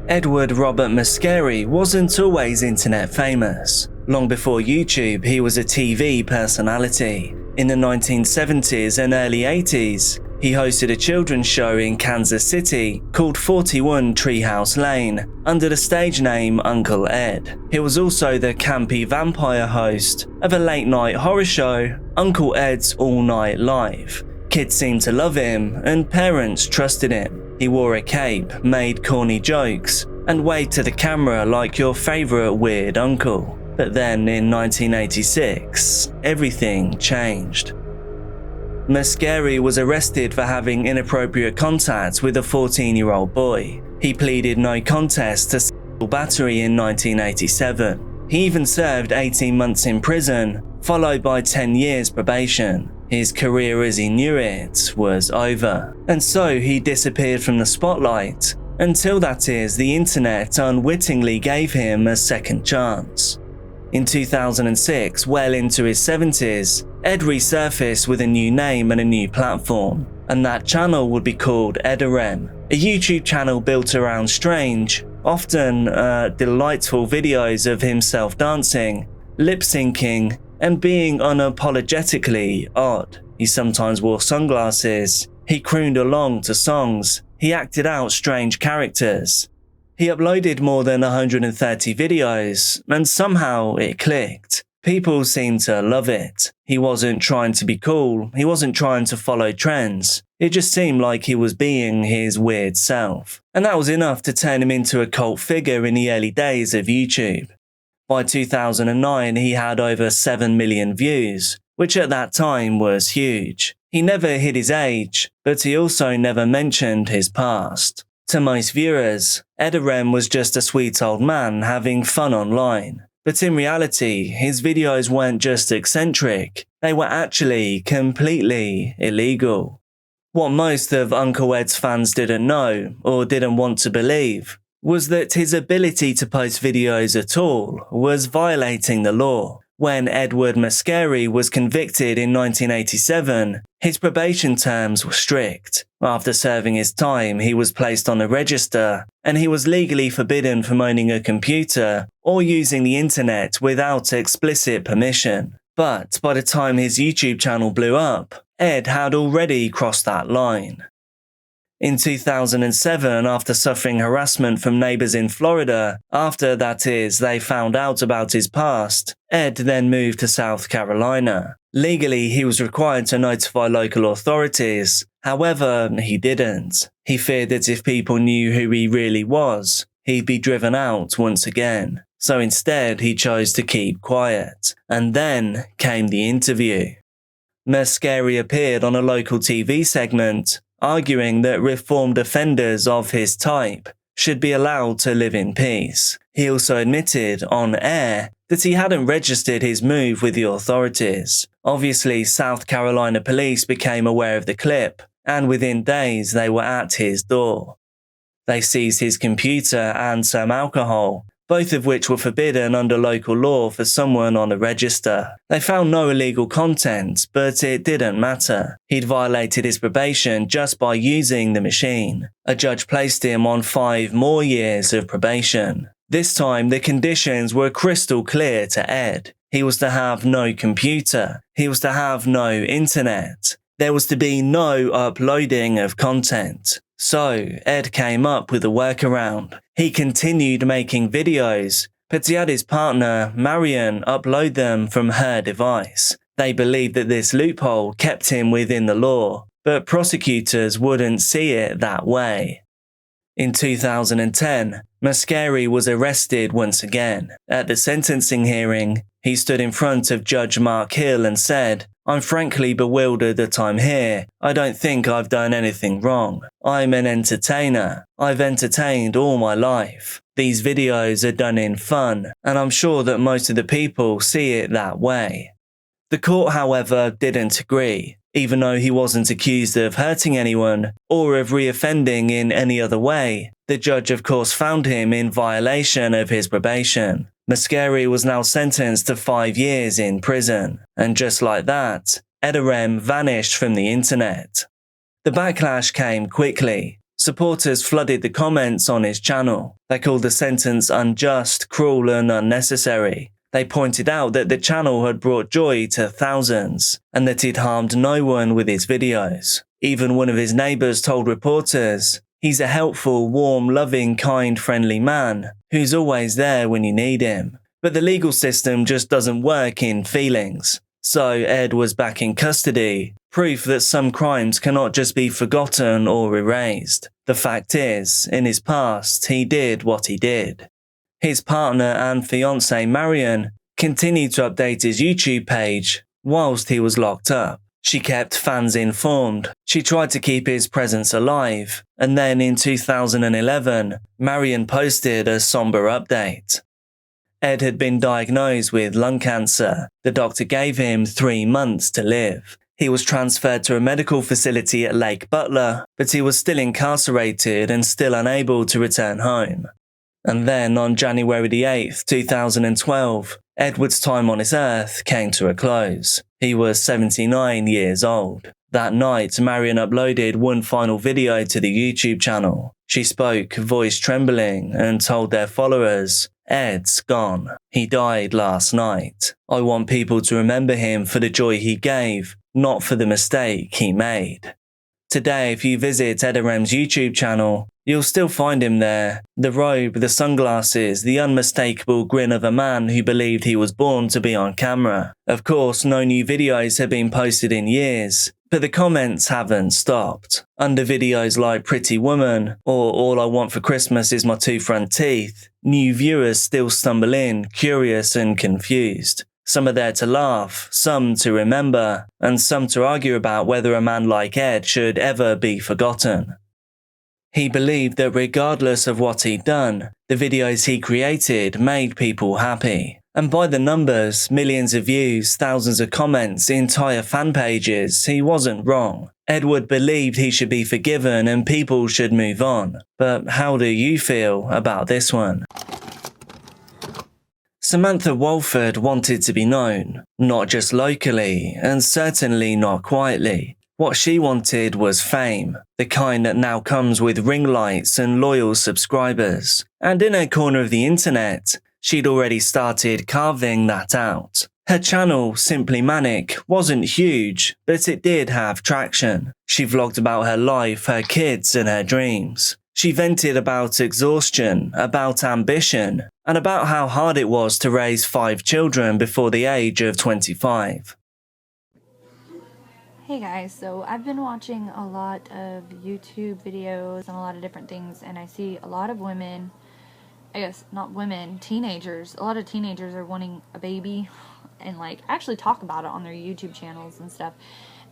Edward Robert Mascari wasn't always internet famous. Long before YouTube, he was a TV personality. In the 1970s and early 80s, he hosted a children's show in Kansas City called 41 Treehouse Lane under the stage name Uncle Ed. He was also the campy vampire host of a late-night horror show, Uncle Ed's All Night Live. Kids seemed to love him and parents trusted him. He wore a cape, made corny jokes, and waved to the camera like your favourite weird uncle. But then in 1986, everything changed. Mascari was arrested for having inappropriate contact with a 14-year-old boy. He pleaded no contest to sexual battery in 1987. He even served 18 months in prison, followed by 10 years probation. His career as he knew it was over, and so he disappeared from the spotlight, until that is, the internet unwittingly gave him a second chance. In 2006, well into his 70s, Ed resurfaced with a new name and a new platform, and that channel would be called Edarem, a YouTube channel built around strange, often delightful videos of himself dancing, lip-syncing, and being unapologetically odd. He sometimes wore sunglasses, he crooned along to songs, he acted out strange characters. He uploaded more than 130 videos, and somehow it clicked. People seemed to love it. He wasn't trying to be cool, he wasn't trying to follow trends. It just seemed like he was being his weird self. And that was enough to turn him into a cult figure in the early days of YouTube. By 2009, he had over 7 million views, which at that time was huge. He never hid his age, but he also never mentioned his past. To most viewers, Edarem was just a sweet old man having fun online. But in reality, his videos weren't just eccentric, they were actually completely illegal. What most of Uncle Ed's fans didn't know, or didn't want to believe, was that his ability to post videos at all was violating the law. When Edward Mascari was convicted in 1987, his probation terms were strict. After serving his time, he was placed on a register, and he was legally forbidden from owning a computer or using the internet without explicit permission. But by the time his YouTube channel blew up, Ed had already crossed that line. In 2007, after suffering harassment from neighbors in Florida, after, that is, they found out about his past, Ed then moved to South Carolina. Legally, he was required to notify local authorities. However, he didn't. He feared that if people knew who he really was, he'd be driven out once again. So instead, he chose to keep quiet. And then came the interview. Mascari appeared on a local TV segment, arguing that reformed offenders of his type should be allowed to live in peace. He also admitted on air that he hadn't registered his move with the authorities. Obviously, South Carolina police became aware of the clip, and within days they were at his door. They seized his computer and some alcohol, both of which were forbidden under local law for someone on a register. They found no illegal content, but it didn't matter. He'd violated his probation just by using the machine. A judge placed him on 5 more years of probation. This time, the conditions were crystal clear to Ed. He was to have no computer. He was to have no internet. There was to be no uploading of content. So, Ed came up with a workaround. He continued making videos, but he had his partner, Marion, upload them from her device. They believed that this loophole kept him within the law, but prosecutors wouldn't see it that way. In 2010, Mascari was arrested once again. At the sentencing hearing, he stood in front of Judge Mark Hill and said, "I'm frankly bewildered that I'm here. I don't think I've done anything wrong. I'm an entertainer. I've entertained all my life. These videos are done in fun, and I'm sure that most of the people see it that way." The court, however, didn't agree. Even though he wasn't accused of hurting anyone or of reoffending in any other way, the judge of course found him in violation of his probation. Mascari was now sentenced to 5 years in prison, and just like that, Edarem vanished from the internet. The backlash came quickly. Supporters flooded the comments on his channel. They called the sentence unjust, cruel, and unnecessary. They pointed out that the channel had brought joy to thousands, and that he'd harmed no one with his videos. Even one of his neighbours told reporters, "He's a helpful, warm, loving, kind, friendly man, who's always there when you need him." But the legal system just doesn't work in feelings. So Ed was back in custody, proof that some crimes cannot just be forgotten or erased. The fact is, in his past, he did what he did. His partner and fiancée Marion continued to update his YouTube page whilst he was locked up. She kept fans informed. She tried to keep his presence alive. And then in 2011, Marion posted a somber update. Ed had been diagnosed with lung cancer. The doctor gave him 3 months to live. He was transferred to a medical facility at Lake Butler, but he was still incarcerated and still unable to return home. And then on January the 8th, 2012, Edward's time on this earth came to a close. He was 79 years old. That night, Marion uploaded one final video to the YouTube channel. She spoke, voice trembling, and told their followers, "Ed's gone. He died last night. I want people to remember him for the joy he gave, not for the mistake he made." Today, if you visit Ed Arem's YouTube channel, you'll still find him there. The robe, the sunglasses, the unmistakable grin of a man who believed he was born to be on camera. Of course, no new videos have been posted in years, but the comments haven't stopped. Under videos like Pretty Woman or All I Want for Christmas is My 2 Front Teeth, new viewers still stumble in, curious and confused. Some are there to laugh, some to remember, and some to argue about whether a man like Ed should ever be forgotten. He believed that regardless of what he'd done, the videos he created made people happy. And by the numbers, millions of views, thousands of comments, entire fan pages, he wasn't wrong. Edward believed he should be forgiven and people should move on. But how do you feel about this one? Samantha Walford wanted to be known, not just locally, and certainly not quietly. What she wanted was fame, the kind that now comes with ring lights and loyal subscribers. And in her corner of the internet, she'd already started carving that out. Her channel, Simply Manic, wasn't huge, but it did have traction. She vlogged about her life, her kids, and her dreams. She vented about exhaustion, about ambition, and about how hard it was to raise 5 children before the age of 25. Hey guys, so I've been watching a lot of YouTube videos and a lot of different things, and I see a lot of women, I guess not women, teenagers, a lot of teenagers are wanting a baby and like actually talk about it on their YouTube channels and stuff.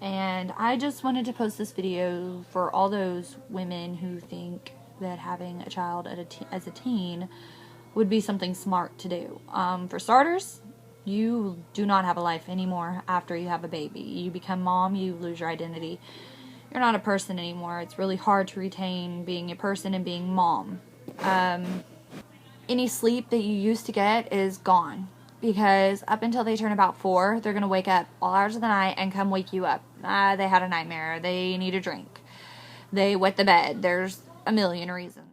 And I just wanted to post this video for all those women who think that having a child as a teen would be something smart to do. For starters, you do not have a life anymore after you have a baby. You become mom, you lose your identity. You're not a person anymore. It's really hard to retain being a person and being mom. Any sleep that you used to get is gone. Because up until they turn about 4, they're going to wake up all hours of the night and come wake you up. They had a nightmare. They need a drink. They wet the bed. There's a million reasons.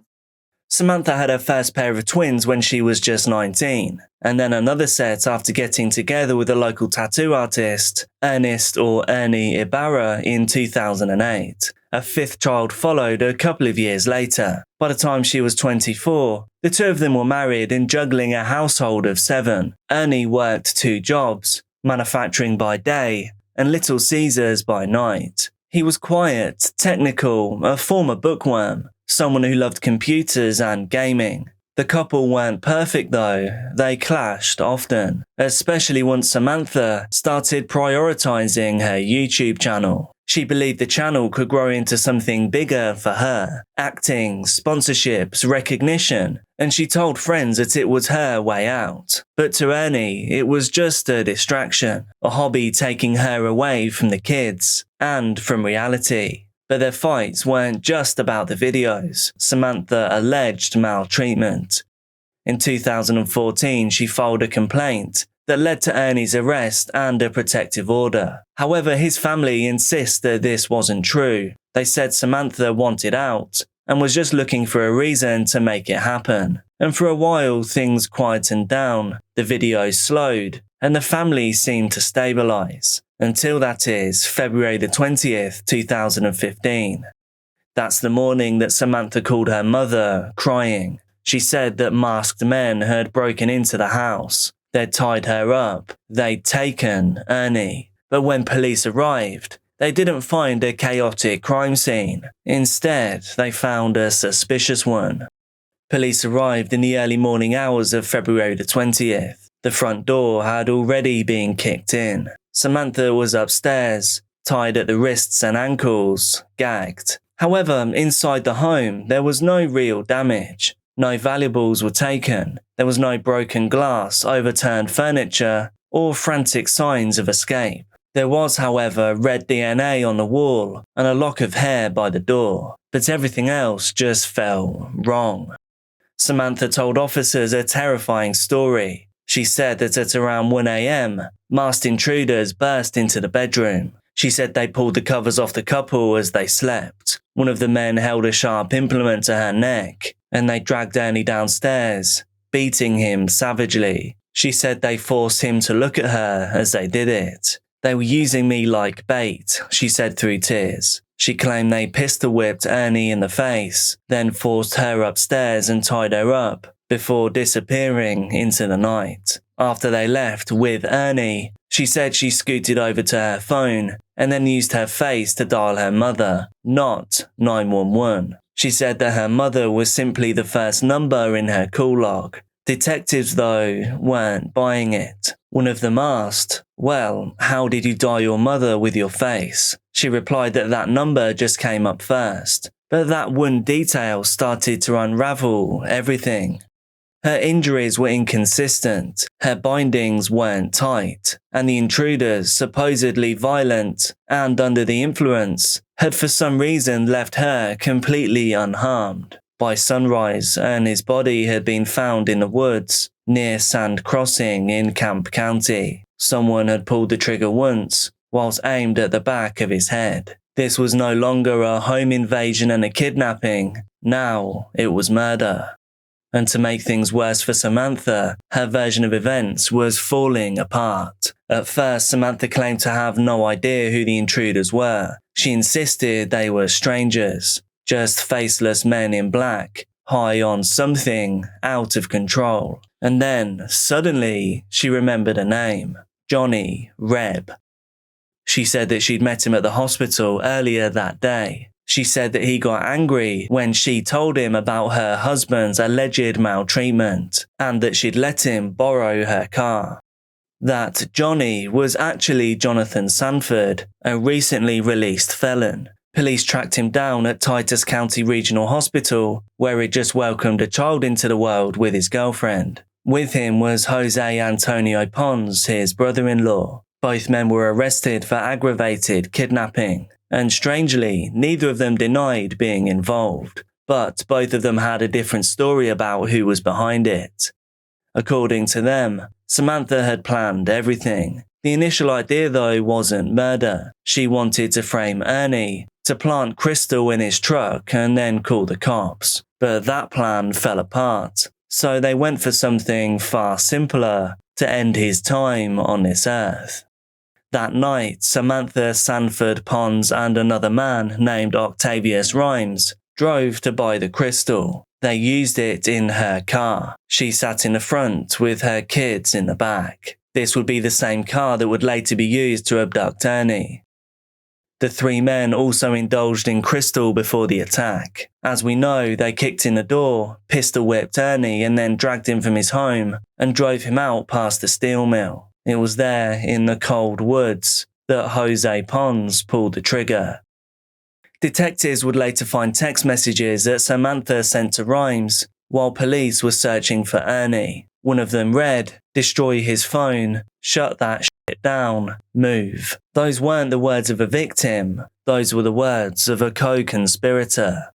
Samantha had her first pair of twins when she was just 19, and then another set after getting together with a local tattoo artist, Ernest or Ernie Ibarra, in 2008. A 5th child followed a couple of years later. By the time she was 24, the two of them were married and juggling a household of 7. Ernie worked 2 jobs, manufacturing by day and Little Caesars by night. He was quiet, technical, a former bookworm, someone who loved computers and gaming. The couple weren't perfect though, they clashed often, especially once Samantha started prioritizing her YouTube channel. She believed the channel could grow into something bigger for her, acting, sponsorships, recognition, and she told friends that it was her way out. But to Ernie, it was just a distraction, a hobby taking her away from the kids, and from reality. But their fights weren't just about the videos. Samantha alleged maltreatment. In 2014, she filed a complaint that led to Ernie's arrest and a protective order. However, his family insists that this wasn't true. They said Samantha wanted out, and was just looking for a reason to make it happen. And for a while, things quietened down, the video slowed, and the family seemed to stabilise. Until that is February the 20th, 2015. That's the morning that Samantha called her mother, crying. She said that masked men had broken into the house. They'd tied her up. They'd taken Ernie. But when police arrived, they didn't find a chaotic crime scene. Instead, they found a suspicious one. Police arrived in the early morning hours of February the 20th. The front door had already been kicked in. Samantha was upstairs, tied at the wrists and ankles, gagged. However, inside the home, there was no real damage. No valuables were taken. There was no broken glass, overturned furniture, or frantic signs of escape. There was, however, red DNA on the wall and a lock of hair by the door, but everything else just felt wrong. Samantha told officers a terrifying story. She said that at around 1 a.m., masked intruders burst into the bedroom. She said they pulled the covers off the couple as they slept. One of the men held a sharp implement to her neck, and they dragged Ernie downstairs, beating him savagely. She said they forced him to look at her as they did it. They were using me like bait, she said through tears. She claimed they pistol-whipped Ernie in the face, then forced her upstairs and tied her up, before disappearing into the night. After they left with Ernie, she said she scooted over to her phone and then used her face to dial her mother, not 911. She said that her mother was simply the first number in her call log. Detectives, though, weren't buying it. One of them asked, "Well, how did you dial your mother with your face?" She replied that that number just came up first, but that one detail started to unravel everything. Her injuries were inconsistent, her bindings weren't tight, and the intruders, supposedly violent and under the influence, had for some reason left her completely unharmed. By sunrise, Ernie's body had been found in the woods near Sand Crossing in Camp County. Someone had pulled the trigger once, whilst aimed at the back of his head. This was no longer a home invasion and a kidnapping. Now it was murder. And to make things worse for Samantha, her version of events was falling apart. At first, Samantha claimed to have no idea who the intruders were. She insisted they were strangers, just faceless men in black, high on something out of control. And then, suddenly, she remembered a name: Johnny Reb. She said that she'd met him at the hospital earlier that day. She said that he got angry when she told him about her husband's alleged maltreatment and that she'd let him borrow her car. That Johnny was actually Jonathan Sanford, a recently released felon. Police tracked him down at Titus County Regional Hospital, where he'd just welcomed a child into the world with his girlfriend. With him was Jose Antonio Pons, his brother-in-law. Both men were arrested for aggravated kidnapping. And strangely, neither of them denied being involved, but both of them had a different story about who was behind it. According to them, Samantha had planned everything. The initial idea, though, wasn't murder. She wanted to frame Ernie, to plant Crystal in his truck and then call the cops. But that plan fell apart, so they went for something far simpler to end his time on this earth. That night, Samantha, Sanford, Pons, and another man named Octavius Rhymes drove to buy the crystal. They used it in her car. She sat in the front with her kids in the back. This would be the same car that would later be used to abduct Ernie. The three men also indulged in crystal before the attack. As we know, they kicked in the door, pistol-whipped Ernie, and then dragged him from his home and drove him out past the steel mill. It was there, in the cold woods, that Jose Pons pulled the trigger. Detectives would later find text messages that Samantha sent to Rhymes while police were searching for Ernie. One of them read, "Destroy his phone, shut that shit down, move." Those weren't the words of a victim, those were the words of a co-conspirator.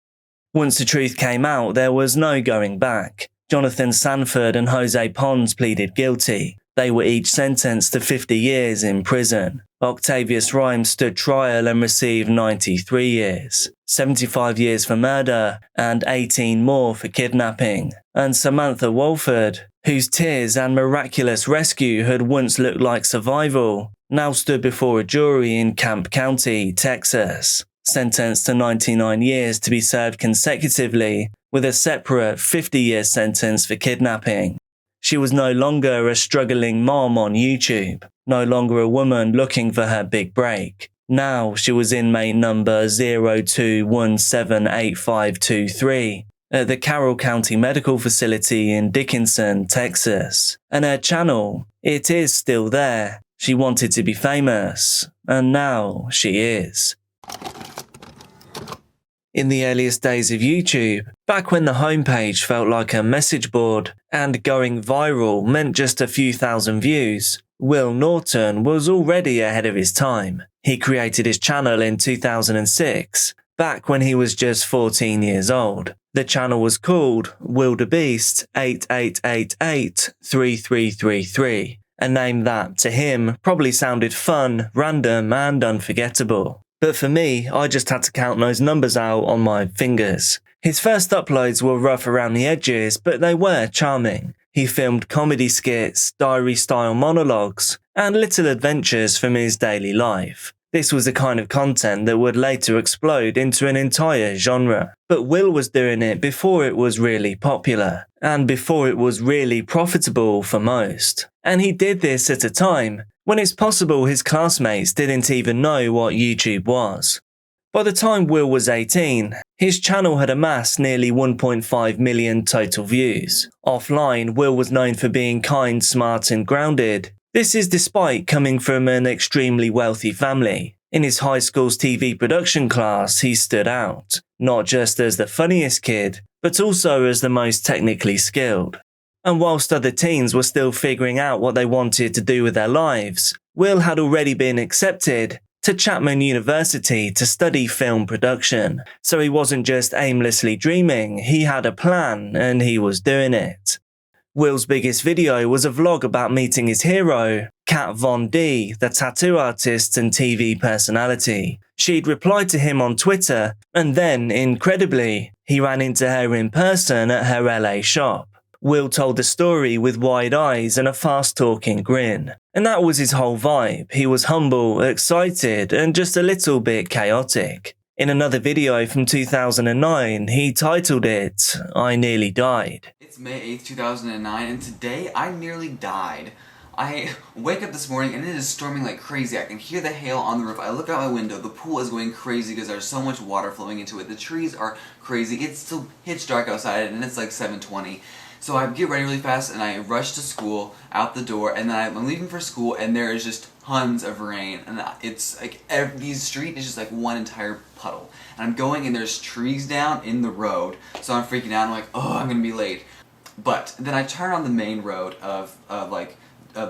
Once the truth came out, there was no going back. Jonathan Sanford and Jose Pons pleaded guilty. They were each sentenced to 50 years in prison. Octavius Rhymes stood trial and received 93 years, 75 years for murder, and 18 more for kidnapping. And Samantha Walford, whose tears and miraculous rescue had once looked like survival, now stood before a jury in Camp County, Texas, sentenced to 99 years to be served consecutively, with a separate 50-year sentence for kidnapping. She was no longer a struggling mom on YouTube, no longer a woman looking for her big break. Now she was inmate number 02178523 at the Carroll County Medical Facility in Dickinson, Texas. And her channel, it is still there. She wanted to be famous, and now she is. In the earliest days of YouTube, back when the homepage felt like a message board and going viral meant just a few thousand views, Will Norton was already ahead of his time. He created his channel in 2006, back when he was just 14 years old. The channel was called Wildebeest 88883333, a name that, to him, probably sounded fun, random, and unforgettable. But for me, I just had to count those numbers out on my fingers. His first uploads were rough around the edges, but they were charming. He filmed comedy skits, diary-style monologues, and little adventures from his daily life. This was the kind of content that would later explode into an entire genre. But Will was doing it before it was really popular, and before it was really profitable for most. And he did this at a time when it's possible his classmates didn't even know what YouTube was. By the time Will was 18, his channel had amassed nearly 1.5 million total views. Offline, Will was known for being kind, smart, and grounded. This is despite coming from an extremely wealthy family. In his high school's TV production class, he stood out, not just as the funniest kid, but also as the most technically skilled. And whilst other teens were still figuring out what they wanted to do with their lives, Will had already been accepted to Chapman University to study film production. So he wasn't just aimlessly dreaming, he had a plan and he was doing it. Will's biggest video was a vlog about meeting his hero, Kat Von D, the tattoo artist and TV personality. She'd replied to him on Twitter, and then, incredibly, he ran into her in person at her LA shop. Will told the story with wide eyes and a fast-talking grin. And that was his whole vibe. He was humble, excited, and just a little bit chaotic. In another video from 2009, he titled it, "I Nearly Died." It's May 8th, 2009, and today I nearly died. I wake up this morning and it is storming like crazy. I can hear the hail on the roof. I look out my window. The pool is going crazy because there's so much water flowing into it. The trees are crazy. It's still pitch dark outside and it's like 7:20. So I get ready really fast and I rush to school, out the door, and then I'm leaving for school and there is just tons of rain. And it's like the street is just like one entire puddle. And I'm going and there's trees down in the road. So I'm freaking out. I'm like, oh, I'm going to be late. But then I turn on the main road of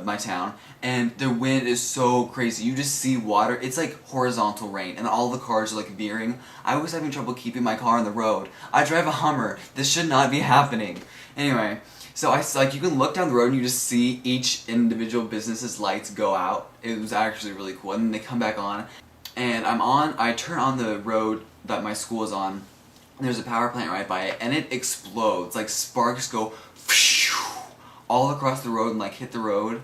my town, and the wind is so crazy. You just see water. It's like horizontal rain, and all the cars are like veering. I was having trouble keeping my car on the road. I drive a Hummer. This should not be happening. Anyway, so you can look down the road and you just see each individual business's lights go out. It was actually really cool. And then they come back on, and I turn on the road that my school is on. There's a power plant right by it, and it explodes. Like sparks go all across the road and like hit the road.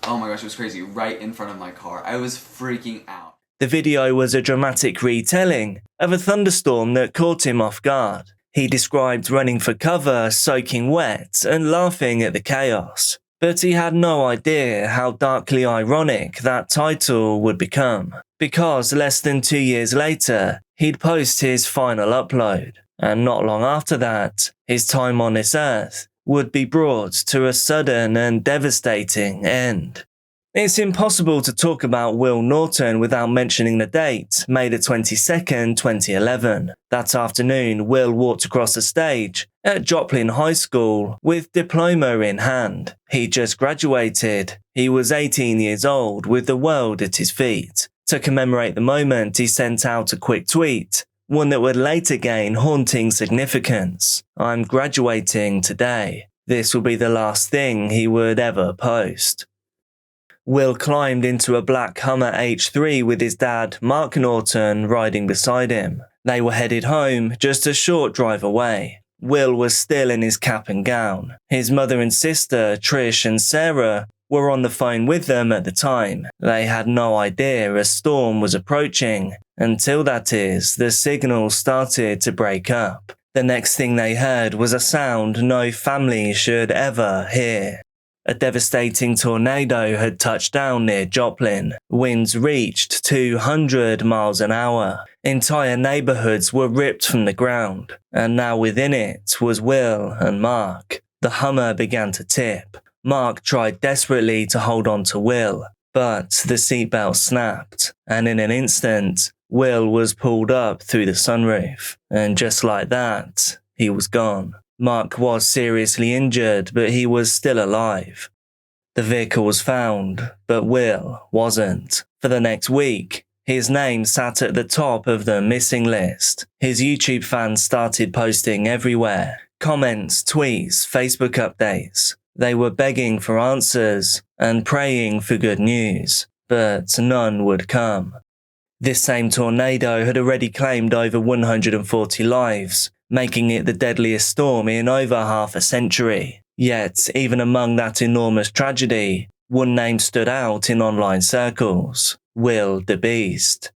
Oh my gosh, it was crazy. Right in front of my car. I was freaking out. The video was a dramatic retelling of a thunderstorm that caught him off guard. He described running for cover, soaking wet, and laughing at the chaos. But he had no idea how darkly ironic that title would become, because less than 2 years later, he'd post his final upload, and not long after that, his time on this earth would be brought to a sudden and devastating end. It's impossible to talk about Will Norton without mentioning the date, May the 22nd, 2011. That afternoon, Will walked across the stage at Joplin High School with diploma in hand. He just graduated. He was 18 years old with the world at his feet. To commemorate the moment, he sent out a quick tweet, one that would later gain haunting significance. "I'm graduating today." This will be the last thing he would ever post. Will climbed into a black Hummer H3 with his dad, Mark Norton, riding beside him. They were headed home, just a short drive away. Will was still in his cap and gown. His mother and sister, Trish and Sarah, were on the phone with them at the time. They had no idea a storm was approaching, until that is, the signal started to break up. The next thing they heard was a sound no family should ever hear. A devastating tornado had touched down near Joplin. Winds reached 200 miles an hour. Entire neighborhoods were ripped from the ground, and now within it was Will and Mark. The Hummer began to tip. Mark tried desperately to hold on to Will, but the seatbelt snapped, and in an instant, Will was pulled up through the sunroof, and just like that, he was gone. Mark was seriously injured, but he was still alive. The vehicle was found, but Will wasn't. For the next week, his name sat at the top of the missing list. His YouTube fans started posting everywhere. Comments, tweets, Facebook updates. They were begging for answers and praying for good news, but none would come. This same tornado had already claimed over 140 lives, making it the deadliest storm in over half a century. Yet, even among that enormous tragedy, one name stood out in online circles: Will the Beast.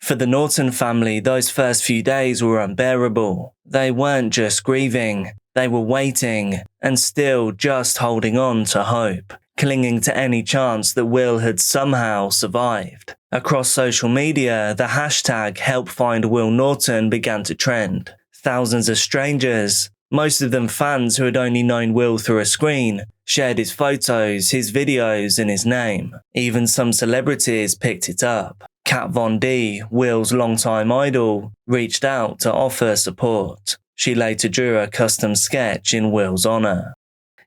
For the Norton family, those first few days were unbearable. They weren't just grieving, they were waiting, and still just holding on to hope, clinging to any chance that Will had somehow survived. Across social media, the hashtag #HelpFindWillNorton began to trend. Thousands of strangers, most of them fans who had only known Will through a screen, shared his photos, his videos, and his name. Even some celebrities picked it up. Kat Von D, Will's longtime idol, reached out to offer support. She later drew a custom sketch in Will's honor.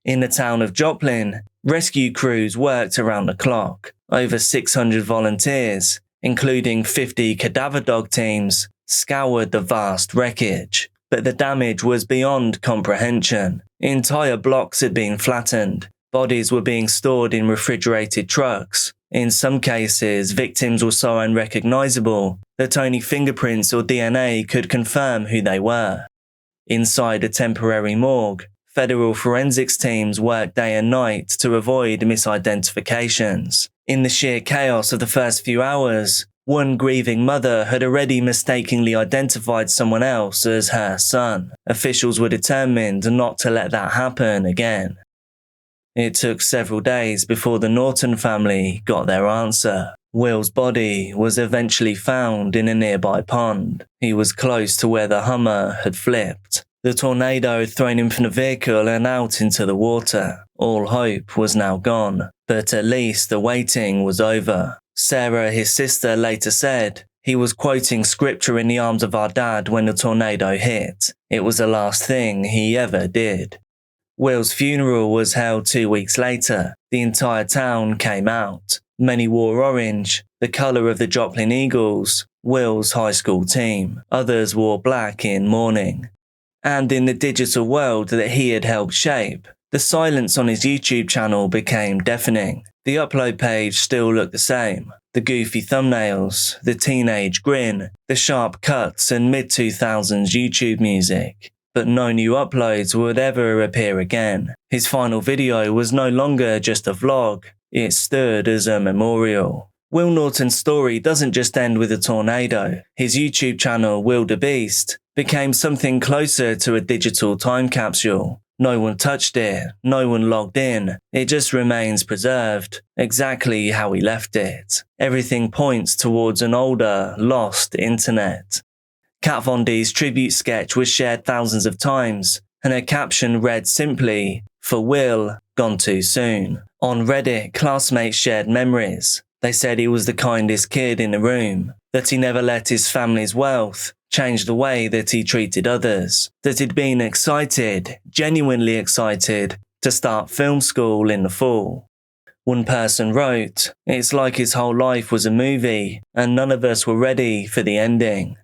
In the town of Joplin, rescue crews worked around the clock. Over 600 volunteers, including 50 cadaver dog teams, scoured the vast wreckage. But the damage was beyond comprehension. Entire blocks had been flattened. Bodies were being stored in refrigerated trucks. In some cases, victims were so unrecognizable that only fingerprints or DNA could confirm who they were. Inside a temporary morgue, federal forensics teams worked day and night to avoid misidentifications. In the sheer chaos of the first few hours, one grieving mother had already mistakenly identified someone else as her son. Officials were determined not to let that happen again. It took several days before the Norton family got their answer. Will's body was eventually found in a nearby pond. He was close to where the Hummer had flipped. The tornado had thrown him from the vehicle and out into the water. All hope was now gone, but at least the waiting was over. Sarah, his sister, later said, "He was quoting scripture in the arms of our dad when the tornado hit. It was the last thing he ever did." Will's funeral was held 2 weeks later. The entire town came out. Many wore orange, the colour of the Joplin Eagles, Will's high school team. Others wore black in mourning. And in the digital world that he had helped shape, the silence on his YouTube channel became deafening. The upload page still looked the same. The goofy thumbnails, the teenage grin, the sharp cuts and mid-2000s YouTube music. But no new uploads would ever appear again. His final video was no longer just a vlog, it stood as a memorial. Will Norton's story doesn't just end with a tornado. His YouTube channel, Will the Beast, became something closer to a digital time capsule. No one touched it, no one logged in, it just remains preserved, exactly how he left it. Everything points towards an older, lost internet. Kat Von D's tribute sketch was shared thousands of times, and her caption read simply, "For Will, gone too soon." On Reddit, classmates shared memories. They said he was the kindest kid in the room, that he never let his family's wealth change the way that he treated others, that he'd been excited, genuinely excited, to start film school in the fall. One person wrote, "It's like his whole life was a movie, and none of us were ready for the ending."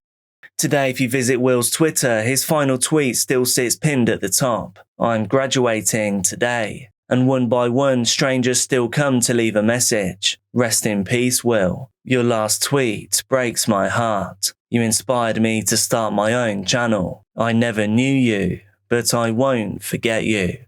Today, if you visit Will's Twitter, his final tweet still sits pinned at the top. "I'm graduating today." and one by one strangers still come to leave a message. Rest in peace, Will. Your last tweet breaks my heart. You inspired me to start my own channel. I never knew you, but I won't forget you.